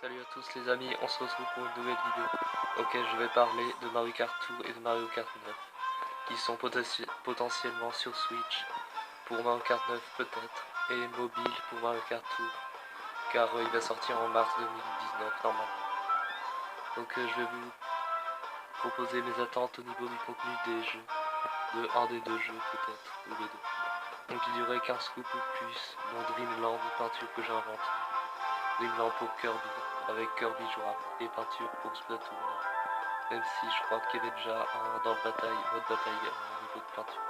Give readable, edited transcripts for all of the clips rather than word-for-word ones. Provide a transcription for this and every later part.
Salut à tous les amis, on se retrouve pour une nouvelle vidéo auquel je vais parler de Mario Kart Tour et de Mario Kart 9 qui sont potentiellement sur Switch pour Mario Kart 9 peut-être et mobile pour Mario Kart Tour car il va sortir en mars 2019 normalement. Donc je vais vous proposer mes attentes au niveau du contenu des jeux, de un des deux jeux peut-être, ou les deux. Donc il y aurait 15 scoops ou plus, dont Dreamland, peinture que j'ai inventée. Dreamland pour Kirby, avec Kirby jouable, et peinture pour Splatoon. Même si je crois qu'il y avait déjà dans le mode bataille au niveau de peinture.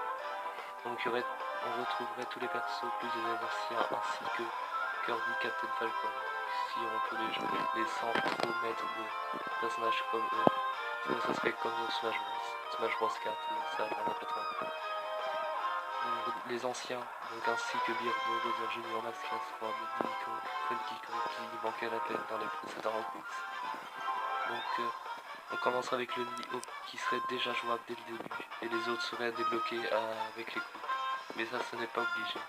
Donc on retrouverait tous les persos plus anciens ainsi que Kirby, Captain Falcon, si on peut les jouer, les sans trop mettre de personnages comme eux. Sinon ça serait comme dans Smash Bros 4, et ça j'en ai pas trop envie. Les anciens, donc ainsi que Birdo, Bowser Jr., Mascas, Rob, Nico, Funky Kong qui manquait la peine dans les précédents quiz. Donc on commencera avec le niveau qui serait déjà jouable dès le début, et les autres seraient débloqués avec les coupes. Mais ça ce n'est pas obligé.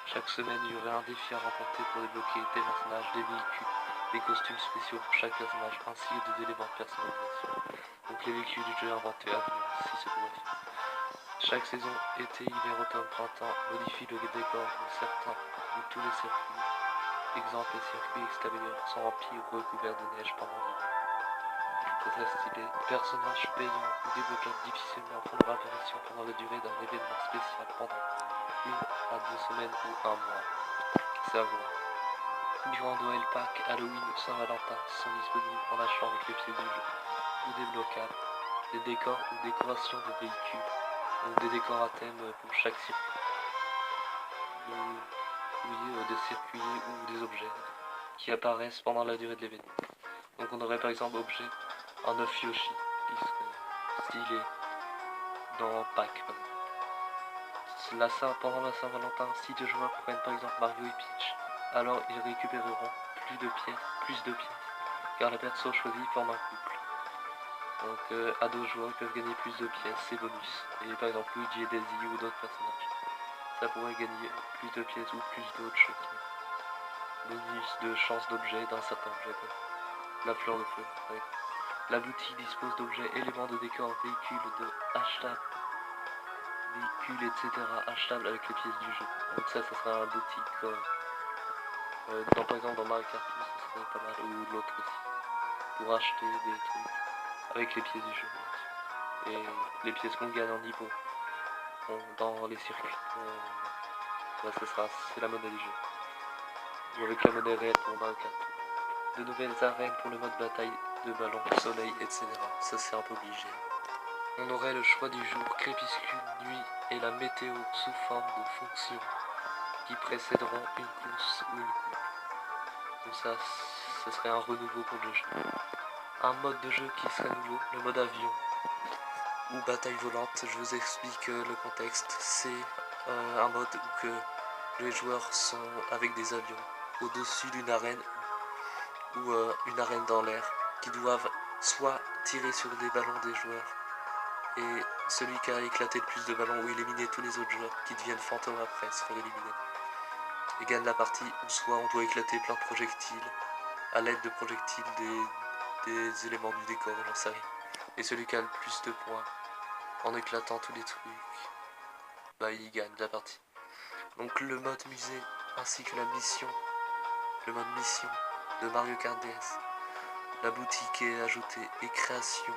Chaque semaine il y aurait un défi à remporter pour débloquer des personnages, des véhicules, des costumes spéciaux pour chaque personnage, ainsi que des éléments de personnalisation. Donc les véhicules du jeu inventés à venir, si c'est pour faire. Chaque saison, été, hiver, automne, printemps, modifie le décor de certains ou tous les circuits. Exemple, les circuits extérieurs sont remplis ou recouverts de neige pendant l'hiver. C'est très stylé. Personnages payants ou débloquables difficilement font leur apparition pendant la durée d'un événement spécial pendant 1 à 2 semaines ou 1 mois. C'est à voir. Durant Noël, Pâques, Halloween ou Saint-Valentin sont disponibles en achetant avec les pièces du jeu ou débloquables. Des décors ou décorations de véhicules. Donc des décors à thème pour chaque circuit. Des circuits ou des objets qui apparaissent pendant la durée de l'événement. Donc on aurait par exemple objet un œuf Yoshi qui serait stylé dans Pâques par exemple. Pendant la Saint-Valentin, si deux joueurs prennent par exemple Mario et Peach, alors ils récupéreront plus de pièces, car les persos choisis forment un couple. Donc à deux joueurs peuvent gagner plus de pièces, c'est bonus. Et par exemple Luigi et Daisy ou d'autres personnages, ça pourrait gagner plus de pièces ou plus d'autres choses. Bonus de chance d'objet d'un certain objet. La fleur de feu. Oui. La boutique dispose d'objets, éléments de décor, véhicules de achetables, véhicules, etc. achetables avec les pièces du jeu. Donc ça sera un boutique comme par exemple dans Mario Kart, ça serait pas mal, ou l'autre aussi, pour acheter des trucs avec les pièces du jeu. Et les pièces qu'on gagne en niveau dans les circuits. C'est la monnaie du jeu. Ou avec la monnaie réelle pour Mario Kart. De nouvelles arènes pour le mode bataille de ballon, soleil, etc. Ça c'est un peu obligé. On aurait le choix du jour, crépuscule, nuit et la météo sous forme de fonctions qui précéderont une course ou une coupe. Donc ça, ce serait un renouveau pour le jeu. Un mode de jeu qui serait nouveau, le mode avion ou bataille volante. Je vous explique le contexte. C'est un mode où que les joueurs sont avec des avions au-dessus d'une arène ou une arène dans l'air qui doivent soit tirer sur des ballons des joueurs et celui qui a éclaté le plus de ballons ou éliminer tous les autres joueurs qui deviennent fantômes après se faire éliminer et gagne la partie, ou soit on doit éclater plein de projectiles à l'aide de projectiles des éléments du décor, j'en sais rien. Et celui qui a le plus de points en éclatant tous les trucs, bah il gagne la partie. Donc le mode musée ainsi que le mode mission de Mario Kart DS. La boutique est ajoutée et création.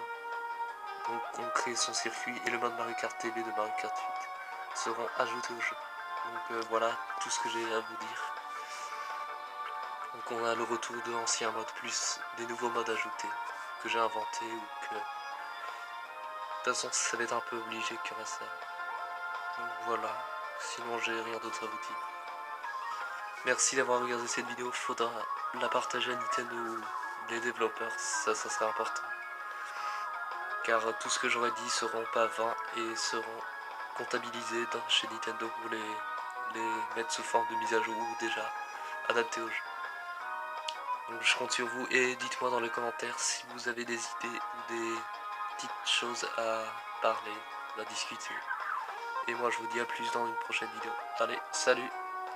Donc on crée son circuit et le mode Mario Kart TV de Mario Kart 8 seront ajoutés au jeu. Donc voilà tout ce que j'ai à vous dire. Donc on a le retour de l'ancien mode plus des nouveaux modes ajoutés que j'ai inventés ou que... De toute façon ça va être un peu obligé qu'il y aura ça. Donc voilà, sinon j'ai rien d'autre à vous dire. Merci d'avoir regardé cette vidéo, faudra la partager à Nintendo ou les développeurs, ça serait important. Car tout ce que j'aurais dit seront pas vains et seront comptabilisés chez Nintendo pour les mettre sous forme de mise à jour ou déjà adaptés au jeu. Donc je compte sur vous et dites-moi dans les commentaires si vous avez des idées ou des petites choses à parler, à discuter. Et moi je vous dis à plus dans une prochaine vidéo. Allez, salut!